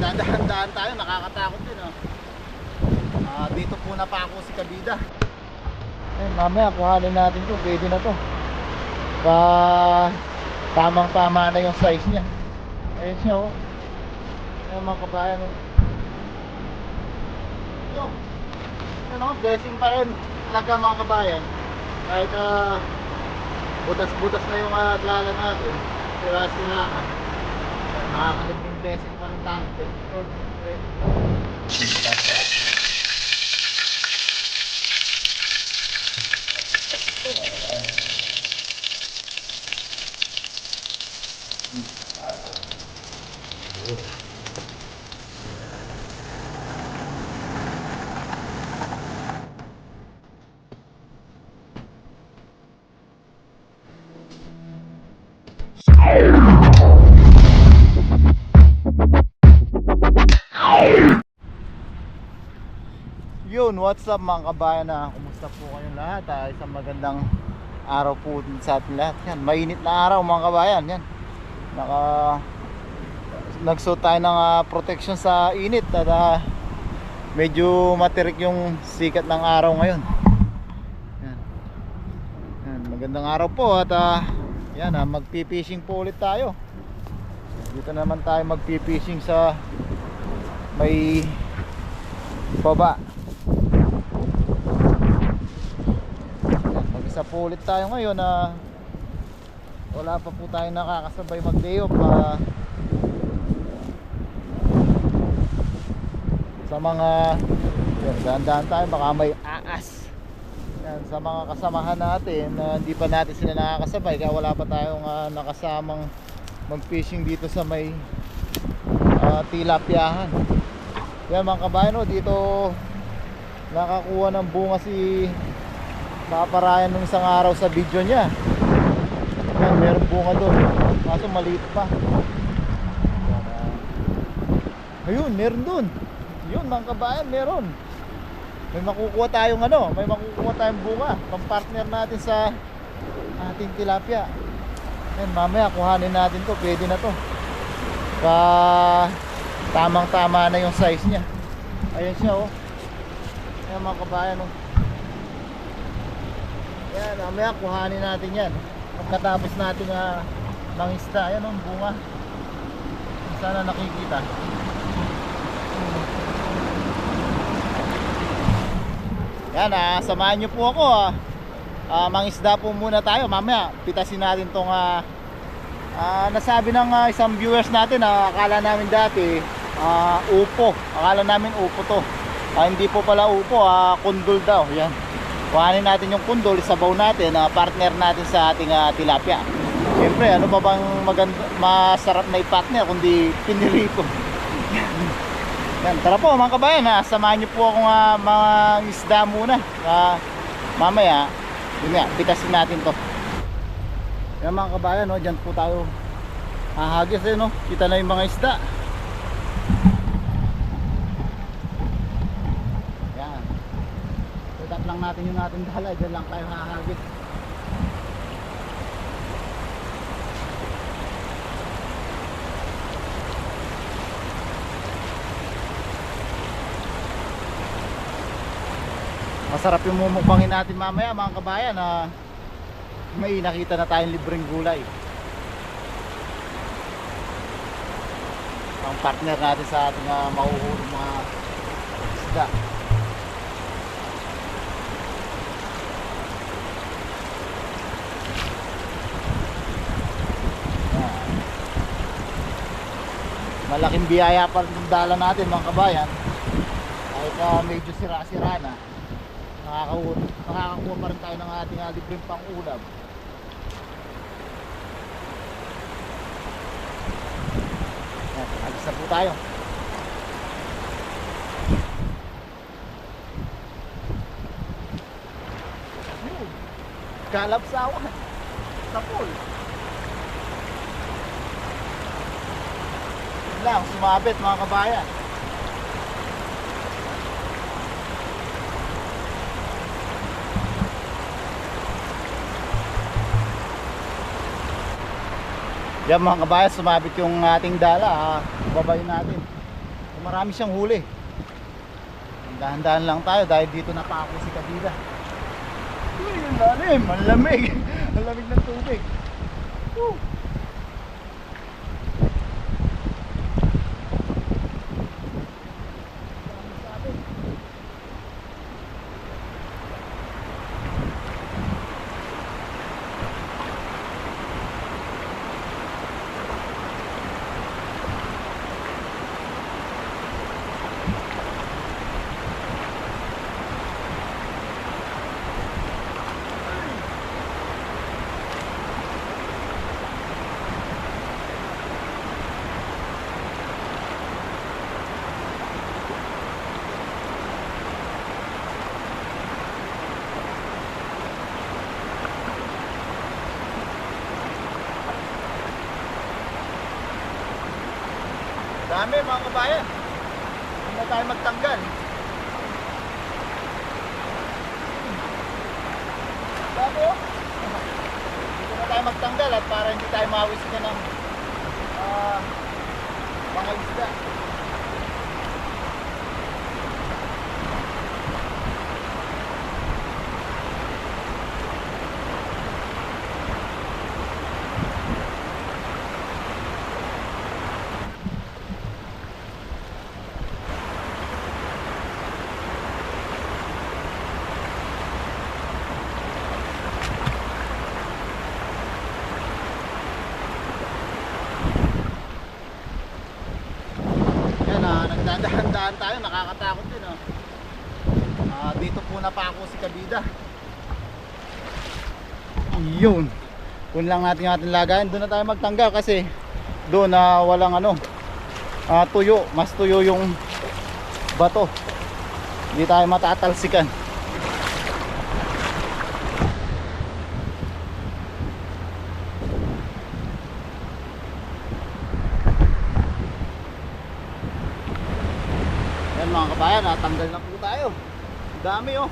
Nagdadahan-dahan tayo, nakakatakot din oh. Dito po na pa ako si Kabida. Mamaya kuhanin natin to, pwede na to. Tamang tama na yung size niya. Ayun siya oh. Ayun mga kabayan oh. Ano, blessing pa rin talaga mga kabayan. Kahit butas-butas na yung lala natin, sira-siraan, nakakalibreng blessing pa rin tante. Yun, what's up mga kabayan na kumusta po kayong lahat? Isang magandang araw po sa atin lahat. Yan, mainit na araw mga kabayan. Yan. Nagsuot tayo ng protection sa init at medyo matirik yung sikat ng araw ngayon. Yan. Yan, magandang araw po at yan, magpi-fishing po ulit tayo. Dito naman tayo magpi-fishing sa may baba. Mag-isa po ulit tayo ngayon na wala pa po tayo nakakasabay mag-day off. Sa mga dahan-dahan tayo, baka may aas. Yan, sa mga kasamahan natin hindi pa natin sila nakakasabay kaya wala pa tayong nakasamang mag-fishing dito sa may tilapyahan. Yan mga kabayan, dito nakakuha ng bunga si Paparayan nung isang araw sa video niya. Yan, meron bunga doon, kaso maliit pa. Ayun, meron doon. Yun mga kabayan, meron. May makukuha tayong may makukuha tayong bunga pang partner natin sa ating tilapia. Yan, mamaya kuhanin natin to, pwede na to. Tamang tama na yung size niya. Ayan siya oh. Ayan mga kabayan oh. Yan, mamaya kuhanin natin yan pagkatapos natin mangisda. Ayan oh, bunga. Sana nakikita. Yan, samahan nyo po ako mangisda po muna tayo. Mamaya pitasin natin tong nasabi ng isang viewers natin akala namin dati upo. Akala namin upo to. Hindi po pala upo, kundol daw. Yan. Kuhanin natin yung kundol, isabaw natin, partner natin sa ating tilapia. Siyempre, ano ba bang masarap na i-partner kundi pinirito. Yan, tara po mga kabayan, samahan nyo po akong mga isda muna. Mamaya, yun nga, pitasin natin to. Yan mga kabayan, dyan po tayo hahagis no? Kita na yung mga isda. Yan. Set up lang natin yung ating dala, dyan lang tayo hahagis. Masarap yung mumukbangin natin mamaya mga kabayan may nakita na tayong libreng gulay. Ang partner natin sa ating mahuhulog mga isda. Malaking biyaya pa rin yung dala natin mga kabayan. Kahit medyo sira-sira na, nakakakuha pa rin tayo ng ating libreng pang-ulam. Agis na po tayo. Kalapsawan sa pool. Yun lang, sumabit mga kabayan. Yan mga kabayan, sumabit yung ating dala. Babayin natin. marami siyang huli. Dahan-dahan lang tayo dahil dito napako si Kabida. Uy, ang lalim, ang lamig. Ang lamig ng tubig. Woo. Dami mga kabayan. Hindi na tayo magtanggal. Dami oh. Hindi na tayo magtanggal at para hindi tayo mawis ka ng mga isda. Nagdahan-dahan tayo, nakakatakot din oh. Dito po na pa ako si Kabida. Yun. Kung lang natin yung ating lagayan, doon na tayo magtanggal kasi doon na walang tuyo, mas tuyo yung bato. Hindi tayo matatalsikan. Yan mga kabayan, natanggal na po tayo. Dami oh.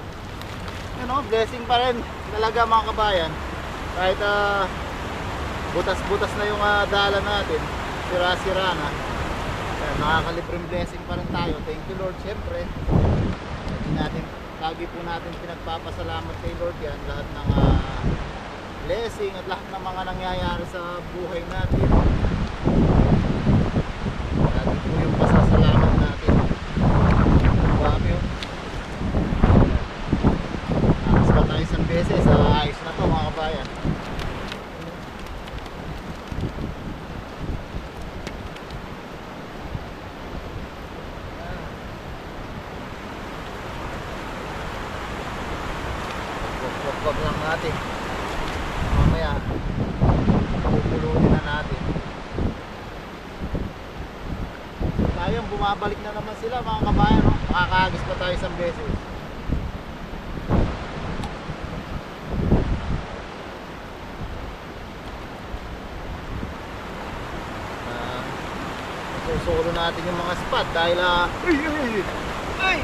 Yan oh, blessing pa rin talaga mga kabayan. Kahit butas-butas na yung dala natin, sira-sira na. Yan, nakakalibreng blessing pa rin tayo. Thank you Lord, syempre. Lagi po natin pinagpapasalamat kay Lord yan. Lahat ng blessing at lahat ng mga nangyayari sa buhay natin. Lagi po yung pasasalamat natin. Dami yun. Nakas pa tayo isang beses. Ayos na to mga kabayan. Wag lang natin. Mamaya pupulunin na natin. Tayong bumabalik na naman sila mga kabayan no? Makakagis pa tayo isang beses. Susulo natin yung mga spot dahil ay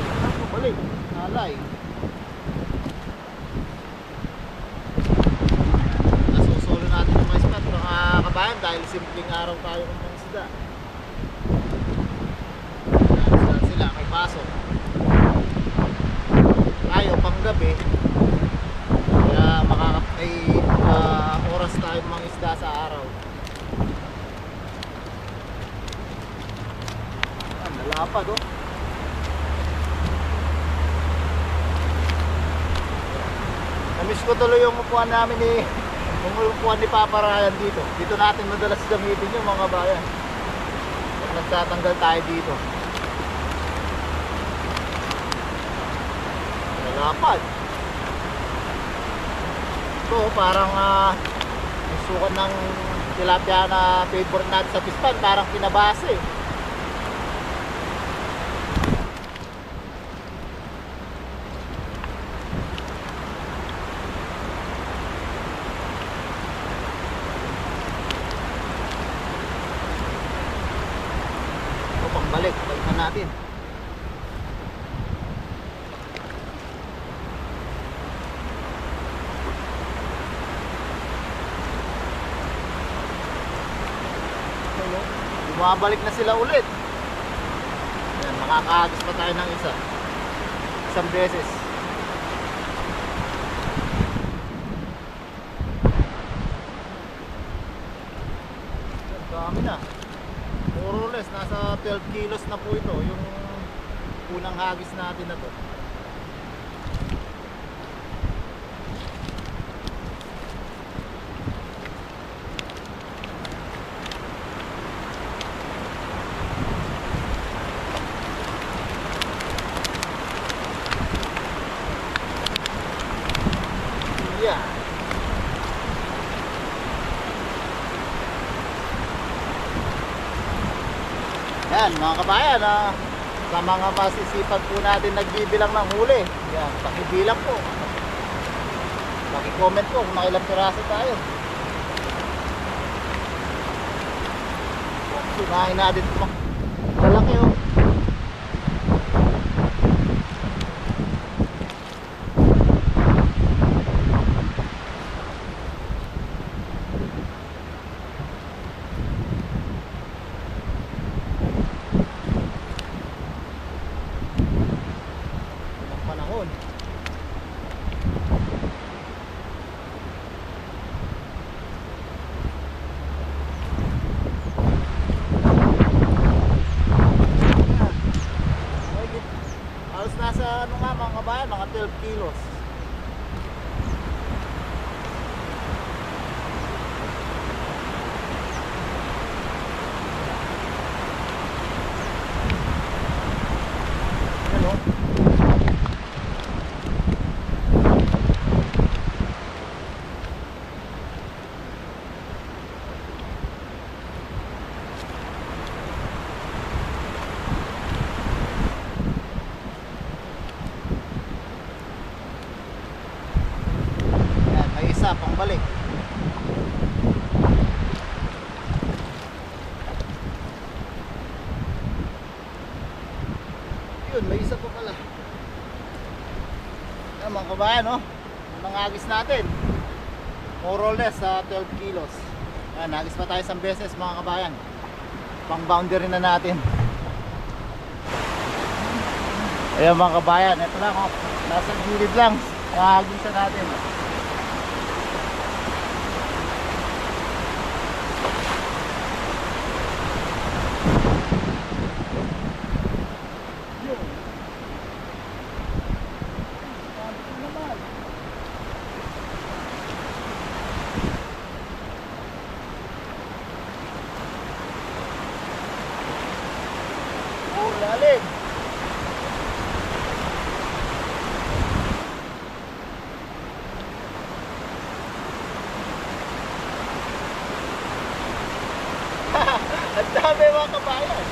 balik nalay. Nasusulo natin yung mga spot mga kabayan dahil simpleng araw tayo ng mga isda. Sila may pasok tayo pang gabi kaya may oras tayo mga isda sa araw. Nalapad oh. Namiss ko tuloy yung upuan namin yung upuan ni Papa Ryan dito. Dito natin madalas gamitin yung mga bayan. Pag nagtatanggal tayo dito. Nalapad. Ito parang yung sukat ng tilapia na favorite natin sa pispan. Parang pinabase. Balik na natin. Bumabalik na sila ulit. makakahagis pa tayo ng isang beses. Dami na, more or less nasa 12 kilos na po ito yung unang hagis natin na to. Yan mga kabayan, sa mga masisipag po natin nagbibilang ng huli, yan, pakibilang po, paki-comment po kung nakailang piraso tayo. Sunahin natin ito, malaki oh. Nasa ano nga mga kabayan, mga 12 kilos. Hello. Pambalik. Yun, may isa pa pala. Yan mga kabayan, no? Ang hagis natin more or less 12 kilos. Yan, hagis pa tayo isang beses mga kabayan. Pang boundary na natin. Ayan mga kabayan, ito lang oh. Nasa gilid lang ang hagisan natin. Lalim. Ang dami mga kabayan.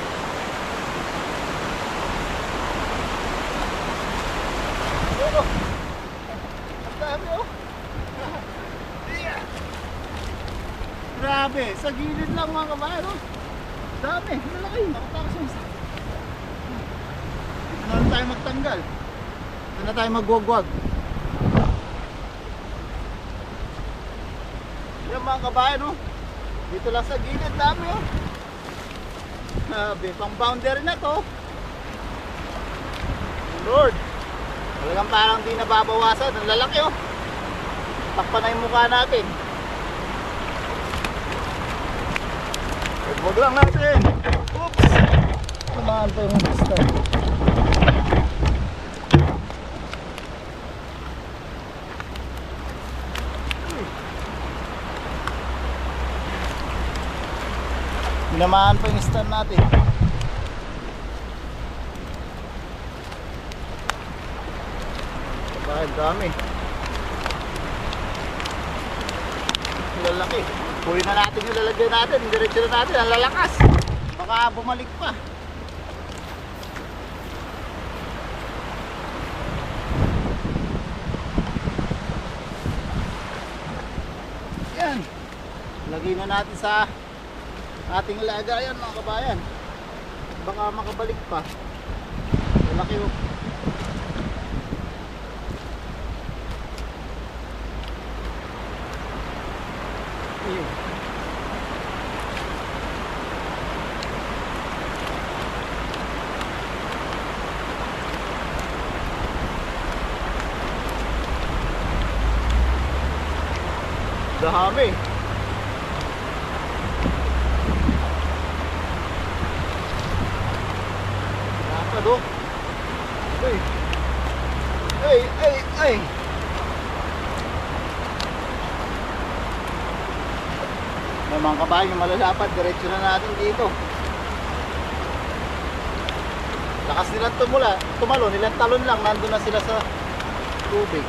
Oh, ang dami oh. Grabe, sa gilid lang mga kabayan oh. Dami, malaki. Nakatakas yung isa. Dito na tayo magtanggal. Dito na tayo magwagwag. Yan mga kabayan oh. Dito lang sa gilid, dami oh. Grabe, pang boundary na to. Lord, talagang parang di nababawasan. Ang lalaki oh. Takpan na yung mukha natin. Huwag lang natin. Oops. Tumaan pa yung basta. Tinamaan pa yung stand natin. Ang dami. Lalaki. Kunin na natin yung lalagyan natin. Diretso na natin. Ang lalakas. Baka bumalik pa. Yan. Lagay na natin sa ating lagayan mga kabayan. Baka makabalik pa. Lalaki oh. Dami. Dapat oh. Ay. Ay, ay, ay. May mga kabayo yung malalapad, diretso na natin dito. Lakas nilang tumalo, nilang talon lang, nandun na sila sa tubig.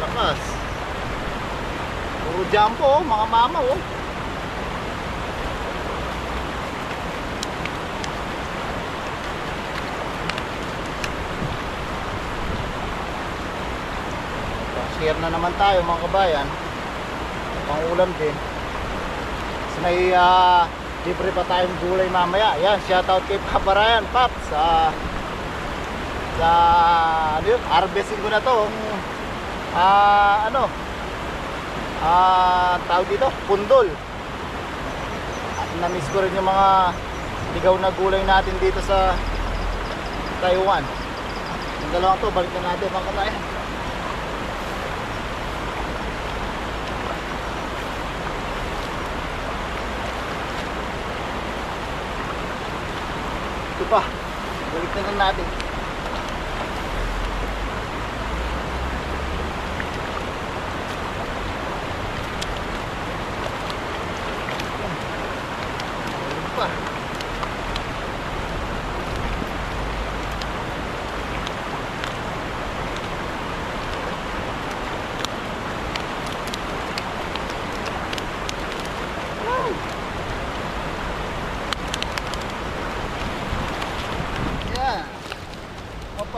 Lakas. Puro jumpo oh, mga mama oh. Share na naman tayo mga kabayan. Pangulam din. Kasi may libre pa tayong gulay mamaya. Yan, shoutout kay Papa Ryan, Paps. Sa ano yun, harvesting ko na to. Tawag dito, pundol. At na-miss ko rin yung mga ligaw na gulay natin dito sa Taiwan. Yung dalawang to, balik na natin mga kabayan. Ito pa, balik na lang natin. Balik pa.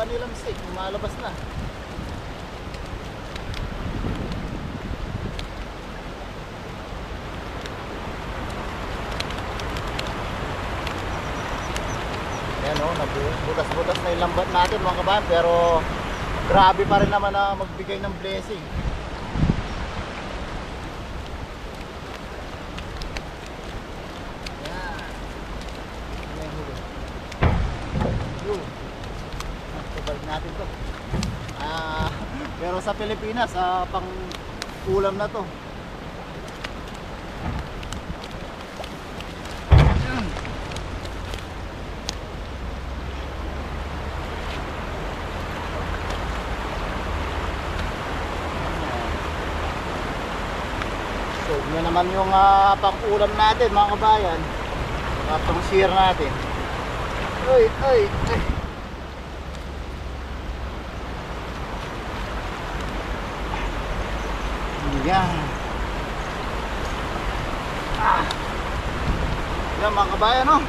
Nilang stick, lumalabas na. Ayan o, butas-butas na yung lambat natin mga kabayan, pero grabe pa rin naman na magbigay ng blessing. Ayan. Balik natin to. Pero sa Pilipinas, pang ulam na to. So, yun naman yung pang ulam natin mga kabayan. Pang share natin. Ay, ay, ay. Yan. Yan mga kabayan no.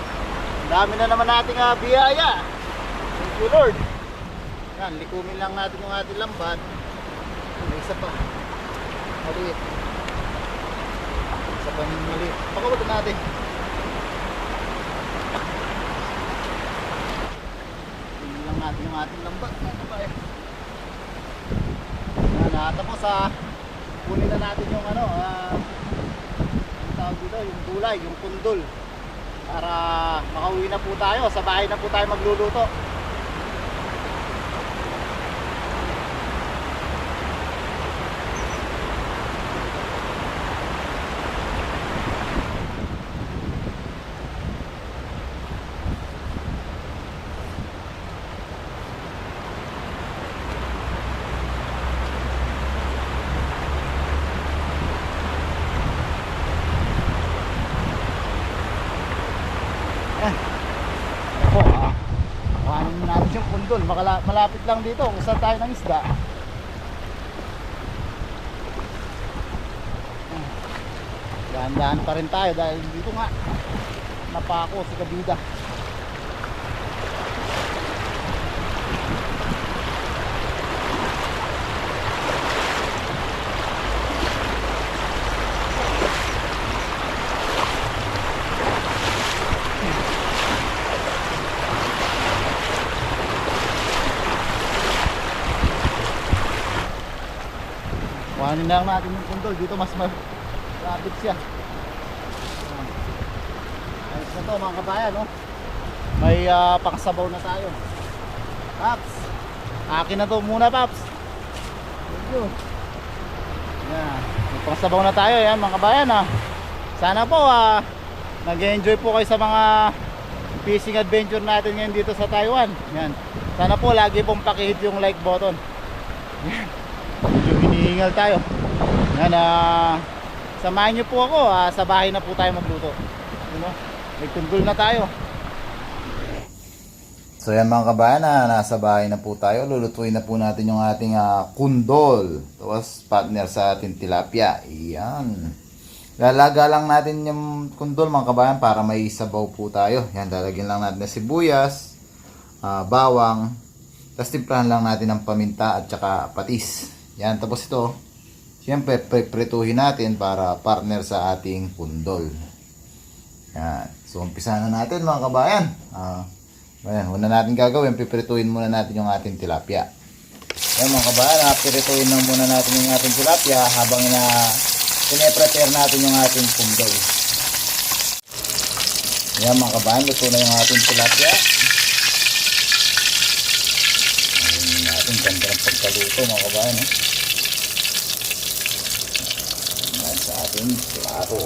Dami na naman nating biyaya. Thank you Lord. Yan, likumin lang natin yung ating lambat. May isa pa. Maliit. Isa pa yung maliit. Pakawalan natin. Likumin lang natin yung ating lambat mga kabayan. Yan, natapos kunin na natin yung ano tawag dito, yung gulay, yung pundol para makauwi na po tayo, sa bahay na po tayo magluluto. Kuhanin natin yung pundol, malapit lang dito kung saan tayo ng isda. Dahan-dahan pa rin tayo dahil dito nga napako si kabida. Kuhanin lang natin yung pundol. Dito mas malapit siya. Ayos na to mga kabayan, no? May pangsabaw na tayo. Paps, akin na to muna, Paps. Thank you. Yan, may pangsabaw na tayo yan mga kabayan, ha. Sana po nag-enjoy po kayo sa mga fishing adventure natin ngayon dito sa Taiwan. Yan. Sana po lagi pong pakihit yung like button. Yan. Medyo hinihingal tayo. Yan, samahan nyo po ako, sa bahay na po tayo magluto. You know? May tundol na tayo. So yan mga kabayan, nasa bahay na po tayo. Lulutuin na po natin yung ating kundol. Tapos partner sa ating tilapia. Yan. Lalaga lang natin yung kundol mga kabayan para may sabaw po tayo. Yan, lalagyan lang natin ng sibuyas, bawang. Tapos timplahan lang natin ng paminta at saka patis. Yan, tapos ito, siyempre preprituhin natin para partner sa ating kundol. Yan. So umpisa na natin mga kabayan. Ayan, una natin gagawin, piprituin muna natin yung ating tilapia. Ayan mga kabayan, pirituin lang muna natin yung ating tilapia habang pine-prepare natin yung ating kundol. Ayan mga kabayan, luto na yung ating tilapia. Ayan natin, ganda ng pagkaluto mga kabayan. Ayan sa ating plato.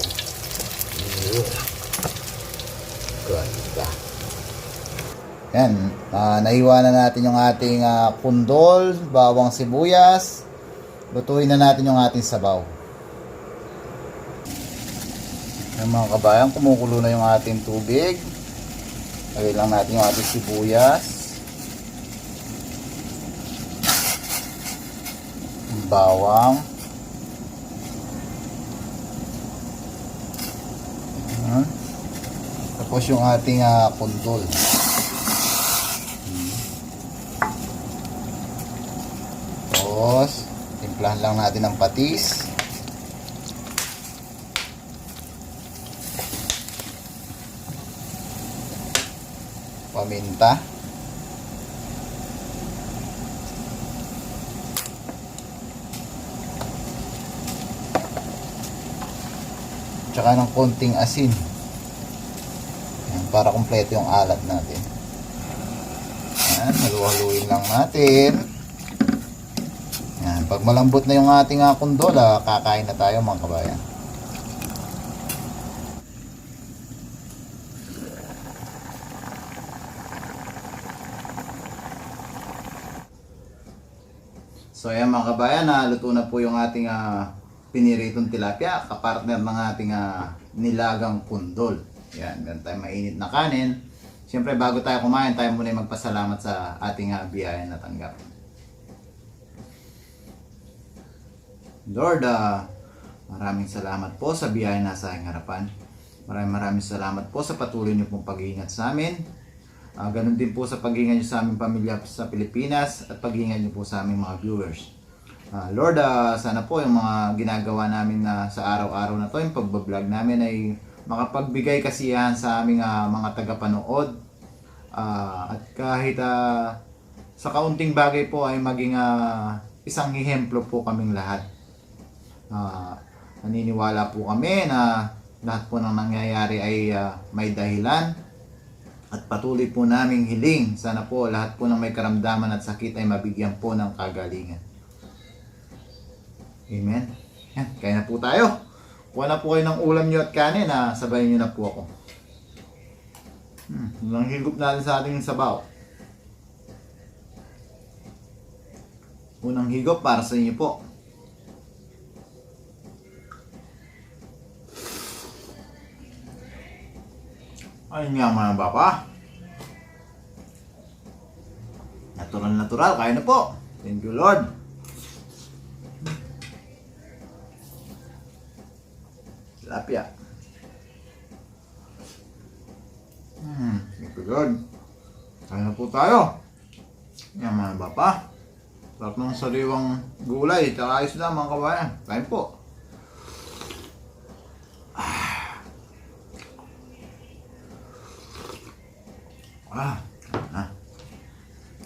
Ganda. Yan, nahiwa na natin yung ating kundol, bawang sibuyas. Lutuin na natin yung ating sabaw. Yan mga kabayan, kumukulo na yung ating tubig. Lagay lang natin yung ating sibuyas, bawang. Tapos yung ating kundol. Tapos, timplahan lang natin ng patis. Paminta. Tsaka ng konting asin. Yan, para kumpleto yung alat natin. Yan, halu-haluin lang natin. Yan, pag malambot na yung ating kundol, kakain na tayo mga kabayan. So ayan mga kabayan, luto na po yung ating piniritong tilapia, kapartner ng ating nilagang kundol. Yan, meron tayong mainit na kanin. Siyempre bago tayo kumain, tayo muna magpasalamat sa ating biyaya na tanggap. Lord, maraming salamat po sa biyaya na sa aking harapan. Maraming salamat po sa patuloy niyo pong pag-iingat sa amin. Ganun din po sa pag-iingat niyo sa aming pamilya sa Pilipinas at pag-iingat niyo po sa aming mga viewers. Lord, sana po yung mga ginagawa namin sa araw-araw na to, yung pagbablog namin ay makapagbigay kasiyahan sa aming mga tagapanood. At kahit sa kaunting bagay po ay maging isang ehemplo po kaming lahat. Naniniwala po kami na lahat po ng nangyayari ay may dahilan at patuloy po naming hiling sana po lahat po ng may karamdaman at sakit ay mabigyan po ng kagalingan. Amen. Yan, kaya na po tayo. Kuha na po kayo ng ulam nyo at kanin, sabayin nyo na po ako. Nang higop natin sa ating sabaw. Unang higop para sa inyo po. Ayun nga mga bapa. Natural, kaya na po. Thank you Lord. Tilapia. Thank you Lord. Kaya na po tayo. Yan mga bapa. Sarap ng sariwang gulay. Tsaka ayos na mga kabayan. Kain po.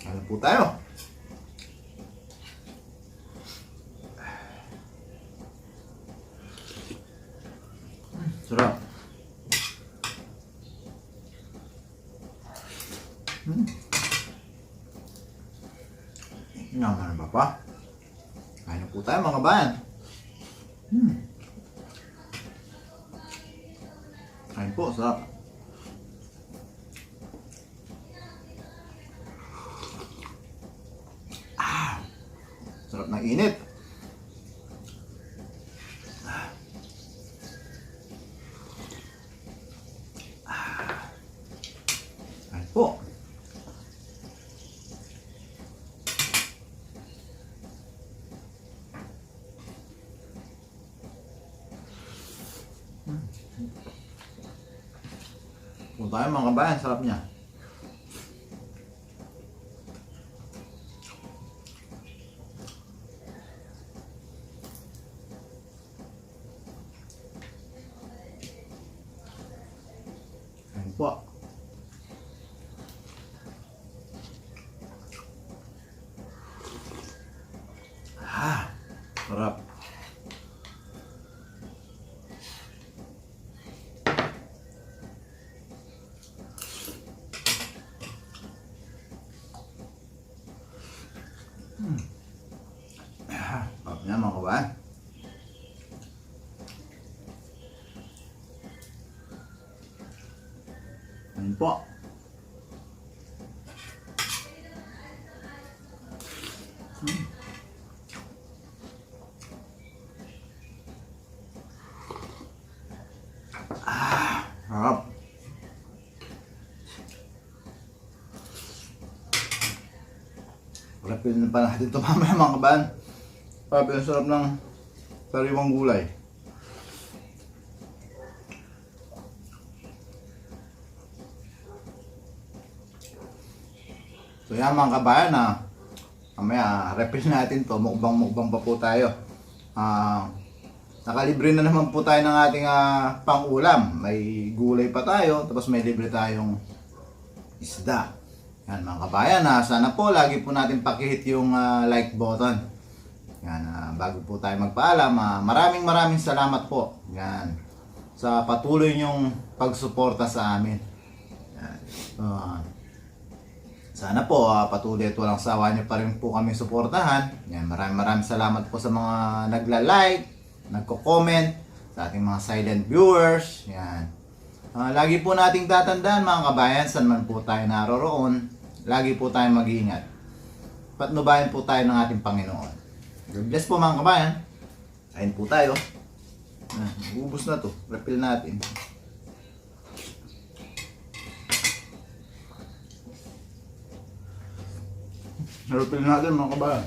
Kaya na po tayo. Sarap. Papa. Kain na po tayo mga kabayan. Kain po, sarap. Sarap ng init. Kain po. Kung tayo mga kabayan, sarap niya. Ayan po. Sarap. Sarap niya mga kabayan. Ayan po. Sarap. Rapin pa natin ito mamaya mga kabayan. Sabi ang sarap ng sariwang gulay. So yan mga kabayan na mamaya refill natin to, mukbang pa po tayo. Nakalibre na naman po tayo ng ating pang-ulam. May gulay pa tayo, tapos may libre tayong isda. Yan mga kabayan, sana po lagi po natin pakihit yung like button. Yan, bago po tayo magpaalam, maraming salamat po. Yan, sa patuloy nyong pagsuporta sa amin. Yan. Sana po patuloy at walang sawa nyo pa rin po kami suportahan. Yan, maraming salamat po sa mga nagla-like, nagko-comment, sa ating mga silent viewers. Yan. Lagi po nating tatandaan mga kabayan, saan man po tayo naroroon, lagi po tayong mag-iingat. Patnubayan po tayo ng ating Panginoon. God bless po mga kabayan. Kain po tayo. Ubus na to. Refill natin. Refill natin mga kabayan.